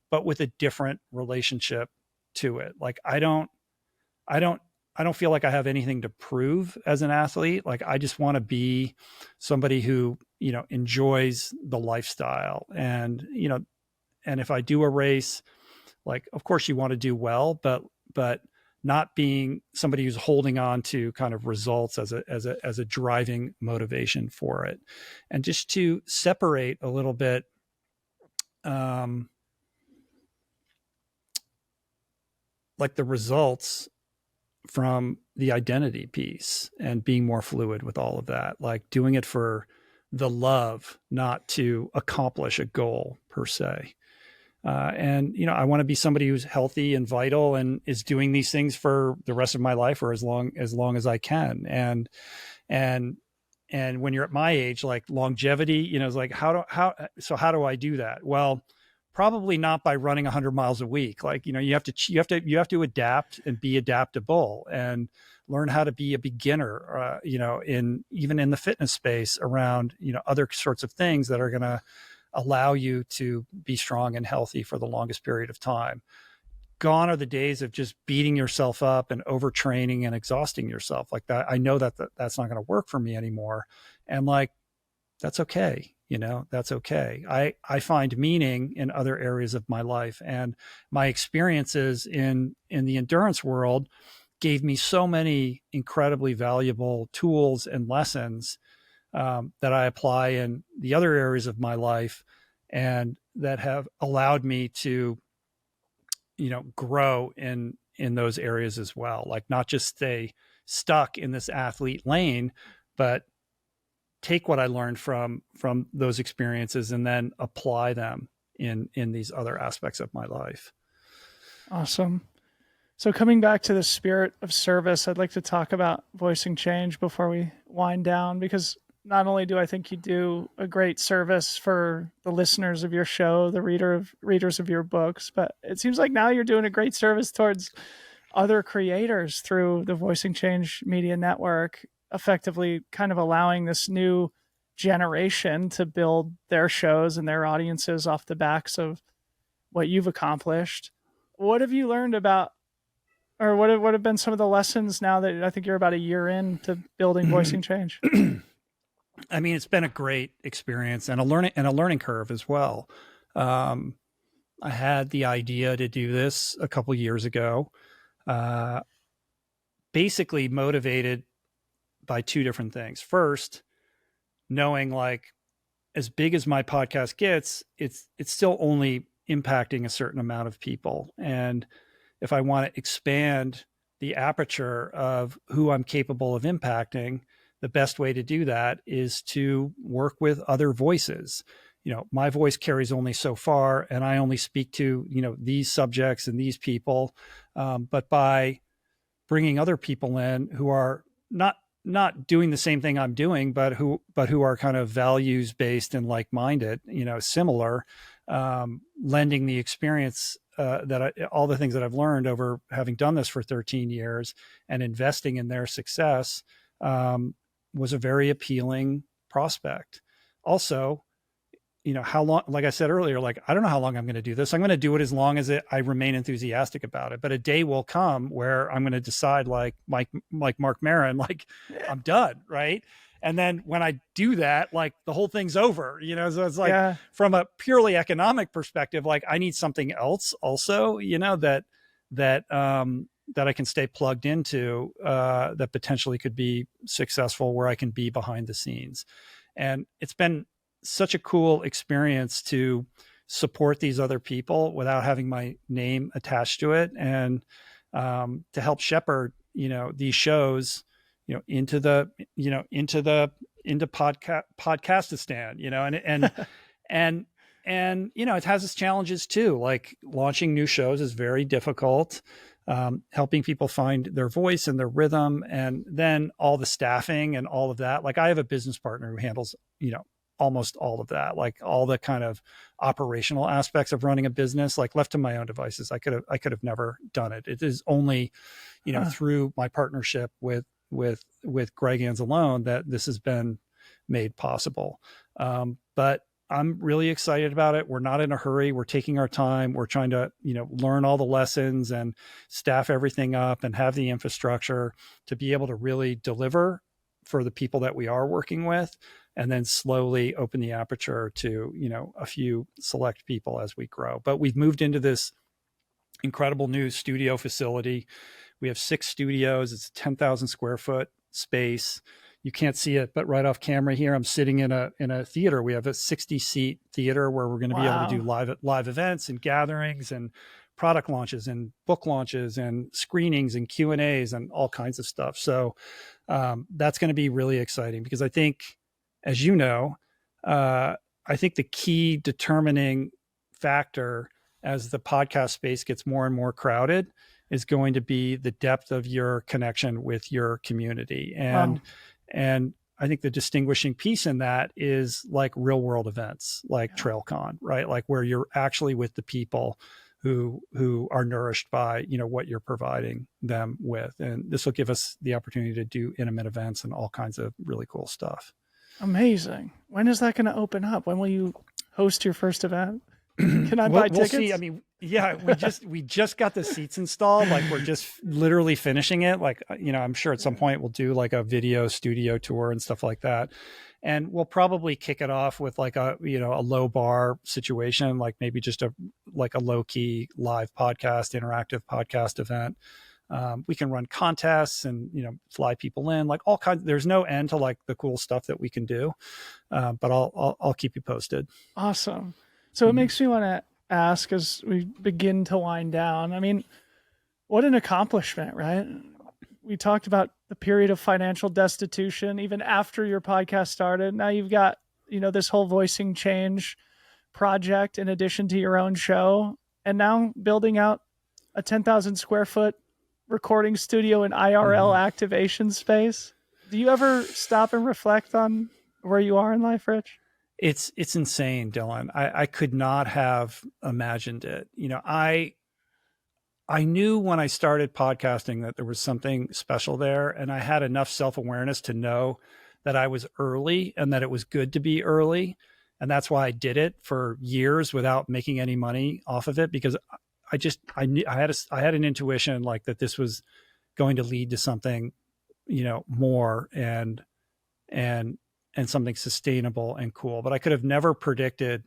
but with a different relationship to it. Like, I don't feel like I have anything to prove as an athlete. Like, I just want to be somebody who, enjoys the lifestyle. And, and if I do a race, like, of course you want to do well, but not being somebody who's holding on to kind of results as a driving motivation for it. And just to separate a little bit, like, the results from the identity piece and being more fluid with all of that, like doing it for the love, not to accomplish a goal per se. And I want to be somebody who's healthy and vital and is doing these things for the rest of my life or as long as I can. And when you're at my age, like longevity, is like how do I do that? Well, probably not by running 100 miles a week. Like, you have to adapt and be adaptable and learn how to be a beginner, even in the fitness space around, other sorts of things that are going to allow you to be strong and healthy for the longest period of time. Gone are the days of just beating yourself up and overtraining and exhausting yourself like that. I know that that's not going to work for me anymore. And like, that's okay. That's okay. I find meaning in other areas of my life, and my experiences in the endurance world gave me so many incredibly valuable tools and lessons that I apply in the other areas of my life, and that have allowed me to, grow in those areas as well. Like, not just stay stuck in this athlete lane, but take what I learned from those experiences and then apply them in these other aspects of my life. Awesome. So coming back to the spirit of service, I'd like to talk about voicing change before we wind down, because not only do I think you do a great service for the listeners of your show, the readers of your books, but it seems like now you're doing a great service towards other creators through the Voicing Change Media Network, effectively kind of allowing this new generation to build their shows and their audiences off the backs of what you've accomplished. What have you learned about, or what have been some of the lessons now that I think you're about a year into building Voicing Change? I mean, it's been a great experience and a learning curve as well. I had the idea to do this a couple years ago, basically motivated by two different things. First, knowing like, as big as my podcast gets, it's still only impacting a certain amount of people. And if I want to expand the aperture of who I'm capable of impacting, the best way to do that is to work with other voices. My voice carries only so far, and I only speak to, these subjects and these people. But by bringing other people in who are not doing the same thing I'm doing, but who are kind of values based and like-minded, similar, lending the experience all the things that I've learned over having done this for 13 years and investing in their success, was a very appealing prospect. Also, how long, like I said earlier, like, I don't know how long I'm going to do this. I'm going to do it as long as I remain enthusiastic about it. But a day will come where I'm going to decide, like Mark Maron, like, I'm done. Right. And then when I do that, like, the whole thing's over, so it's like, from a purely economic perspective, like, I need something else also, that I can stay plugged into, that potentially could be successful, where I can be behind the scenes. And it's been such a cool experience to support these other people without having my name attached to it, and to help shepherd, these shows, into podcastistan, and it has its challenges too. Like, launching new shows is very difficult. Helping people find their voice and their rhythm, and then all the staffing and all of that. Like, I have a business partner who handles, almost all of that, like all the kind of operational aspects of running a business. Like, left to my own devices, I could have never done it. It is only, through my partnership with Greg Anzalone that this has been made possible. But I'm really excited about it. We're not in a hurry. We're taking our time. We're trying to, learn all the lessons and staff everything up and have the infrastructure to be able to really deliver for the people that we are working with, and then slowly open the aperture to, a few select people as we grow. But we've moved into this incredible new studio facility. We have 6 studios. It's a 10,000 square foot space. You can't see it, but right off camera here, I'm sitting in a theater. We have a 60 seat theater where we're going to be able to do live events and gatherings, and product launches and book launches and screenings and Q&As and all kinds of stuff. So that's going to be really exciting, because I think, as you know, I think the key determining factor as the podcast space gets more and more crowded is going to be the depth of your connection with your community. And I think the distinguishing piece in that is like real world events, like TrailCon, right? Like where you're actually with the people who are nourished by, what you're providing them with. And this will give us the opportunity to do intimate events and all kinds of really cool stuff. Amazing. When is that going to open up? When will you host your first event? Can I buy tickets? We'll see. I mean, yeah, we just got the seats installed. Like we're just literally finishing it. Like, I'm sure at some point we'll do like a video studio tour and stuff like that. And we'll probably kick it off with like a low bar situation, like maybe just a low key live podcast, interactive podcast event. We can run contests and, fly people in, like all kinds. There's no end to like the cool stuff that we can do. But I'll keep you posted. Awesome. So it makes me want to ask, as we begin to wind down, I mean, what an accomplishment, right? We talked about the period of financial destitution, even after your podcast started. Now you've got, this whole voicing change project in addition to your own show, and now building out a 10,000 square foot recording studio and IRL activation space. Do you ever stop and reflect on where you are in life, Rich? It's insane, Dylan. I could not have imagined it. I knew when I started podcasting that there was something special there, and I had enough self-awareness to know that I was early and that it was good to be early. And that's why I did it for years without making any money off of it, because I knew I had an intuition like that this was going to lead to something, more and something sustainable and cool. But I could have never predicted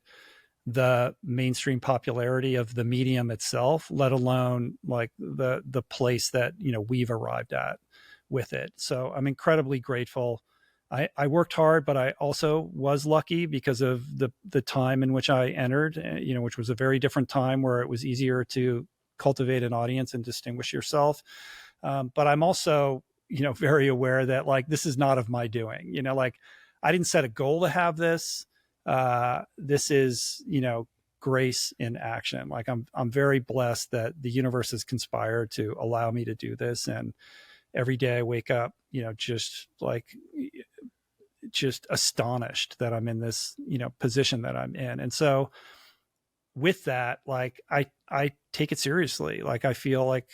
the mainstream popularity of the medium itself, let alone like the place that, we've arrived at with it. So I'm incredibly grateful. I worked hard, but I also was lucky because of the time in which I entered, which was a very different time where it was easier to cultivate an audience and distinguish yourself. But I'm also, very aware that like, this is not of my doing, like I didn't set a goal to have this. This is, grace in action. Like I'm very blessed that the universe has conspired to allow me to do this. And every day I wake up, just astonished that I'm in this, position that I'm in. And so with that, like I take it seriously. Like I feel like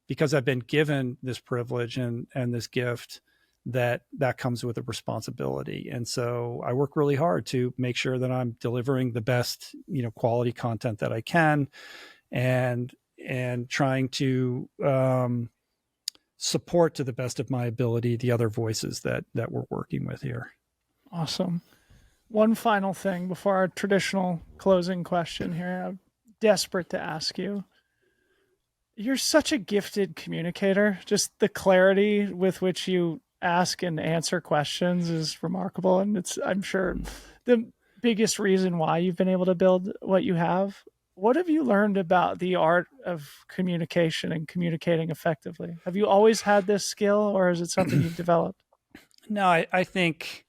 because I've been given this privilege and this gift, that comes with a responsibility. And so I work really hard to make sure that I'm delivering the best, quality content that I can, and trying to support to the best of my ability the other voices that we're working with here. Awesome. One final thing before our traditional closing question here. I'm desperate to ask you. You're such a gifted communicator. Just the clarity with which you ask and answer questions is remarkable. And it's, I'm sure, the biggest reason why you've been able to build what you have. What have you learned about the art of communication and communicating effectively? Have you always had this skill, or is it something you've developed? No, I think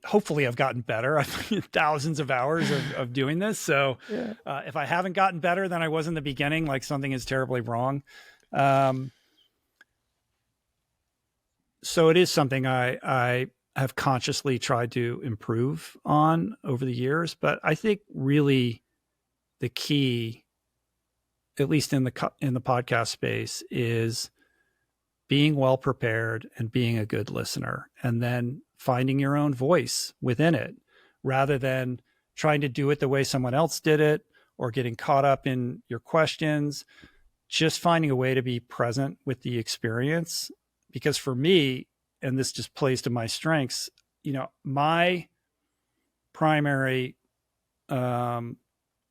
hopefully I've gotten better. I've thousands of hours of doing this. So yeah. If I haven't gotten better than I was in the beginning, like something is terribly wrong. So it is something I have consciously tried to improve on over the years. But I think really the key, at least in the podcast space, is being well prepared and being a good listener, and then finding your own voice within it, rather than trying to do it the way someone else did it or getting caught up in your questions. Just finding a way to be present with the experience. Because for me, and this just plays to my strengths, my primary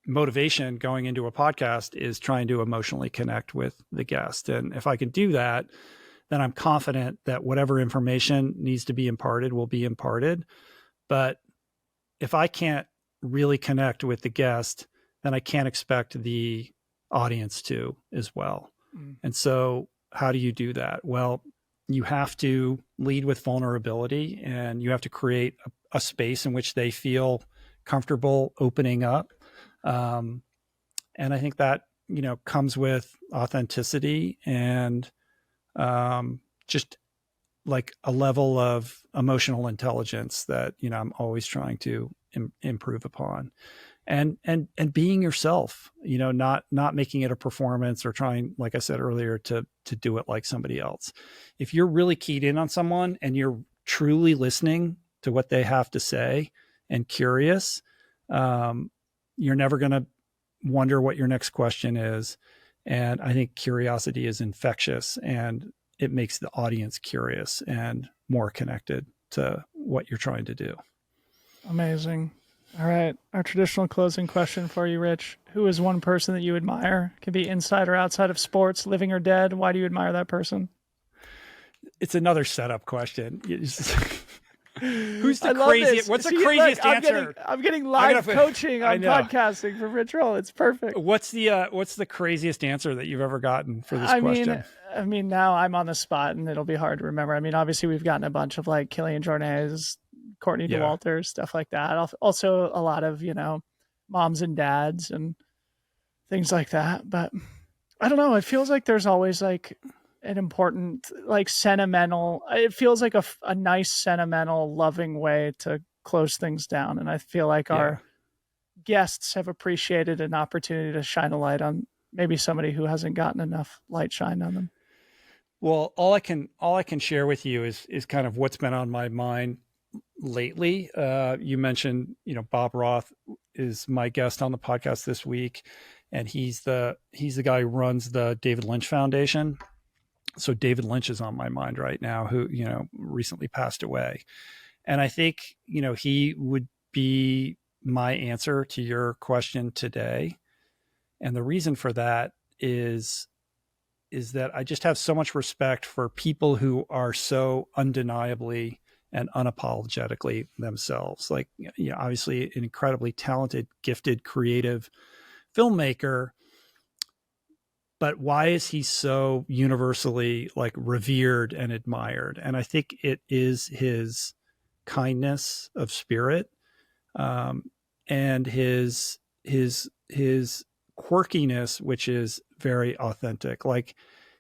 motivation going into a podcast is trying to emotionally connect with the guest. And if I can do that, then I'm confident that whatever information needs to be imparted will be imparted. But if I can't really connect with the guest, then I can't expect the audience to as well. And so how do you do that? Well, you have to lead with vulnerability, and you have to create a space in which they feel comfortable opening up. And I think that, comes with authenticity and just like a level of emotional intelligence that, I'm always trying to improve upon. And being yourself, not making it a performance or trying, like I said earlier, to do it like somebody else. If you're really keyed in on someone and you're truly listening to what they have to say and curious, you're never going to wonder what your next question is. And I think curiosity is infectious, and it makes the audience curious and more connected to what you're trying to do. Amazing. All right. Our traditional closing question for you, Rich. Who is one person that you admire? It can be inside or outside of sports, living or dead. Why do you admire that person? It's another setup question. Who's the I love craziest? this. What's the See, craziest look, answer? I'm getting live coaching on podcasting from Rich Roll. It's perfect. What's the craziest answer that you've ever gotten for this question? I mean, now I'm on the spot and it'll be hard to remember. I mean, obviously we've gotten a bunch of like Killian Jornet's, Courtney Dauwalter, stuff like that. Also a lot of, moms and dads and things like that. But I don't know. It feels like there's always like an important, like sentimental, it feels like a nice, sentimental, loving way to close things down. And I feel like our guests have appreciated an opportunity to shine a light on maybe somebody who hasn't gotten enough light shined on them. Well, all I can share with you is kind of what's been on my mind lately. You mentioned, Bob Roth is my guest on the podcast this week, and he's the guy who runs the David Lynch Foundation. So David Lynch is on my mind right now, who, recently passed away. And I think, he would be my answer to your question today. And the reason for that is that I just have so much respect for people who are so undeniably and unapologetically themselves. Like, obviously an incredibly talented, gifted, creative filmmaker, but why is he so universally like revered and admired? And I think it is his kindness of spirit, and his quirkiness, which is very authentic. Like,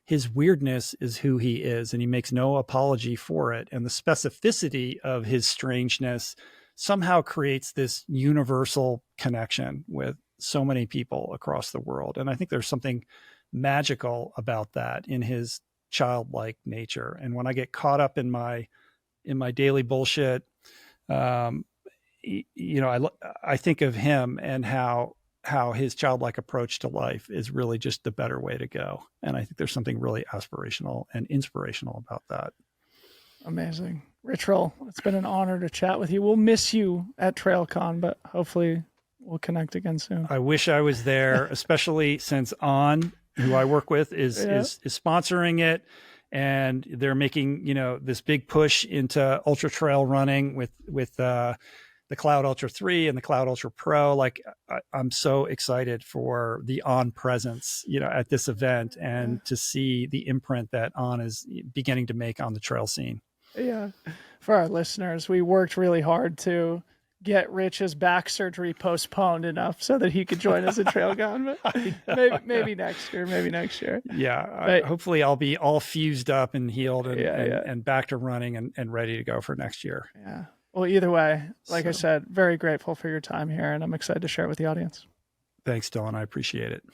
his weirdness is who he is, and he makes no apology for it. And the specificity of his strangeness somehow creates this universal connection with so many people across the world. And I think there's something magical about that in his childlike nature. And when I get caught up in my daily bullshit, I think of him and how his childlike approach to life is really just the better way to go. And I think there's something really aspirational and inspirational about that. Amazing. Rich Roll, it's been an honor to chat with you. We'll miss you at TrailCon, but hopefully we'll connect again soon. I wish I was there, especially since On, who I work with, is sponsoring it. And they're making, this big push into ultra trail running with the Cloud Ultra 3 and the Cloud Ultra Pro. Like, I'm so excited for the On presence, at this event, and to see the imprint that On is beginning to make on the trail scene. Yeah. For our listeners, we worked really hard to get Rich's back surgery postponed enough so that he could join us at TrailCon. But maybe next year. Yeah. Hopefully I'll be all fused up and healed and back to running and ready to go for next year. Yeah. Well, either way, like I said, very grateful for your time here, and I'm excited to share it with the audience. Thanks, Dylan. I appreciate it.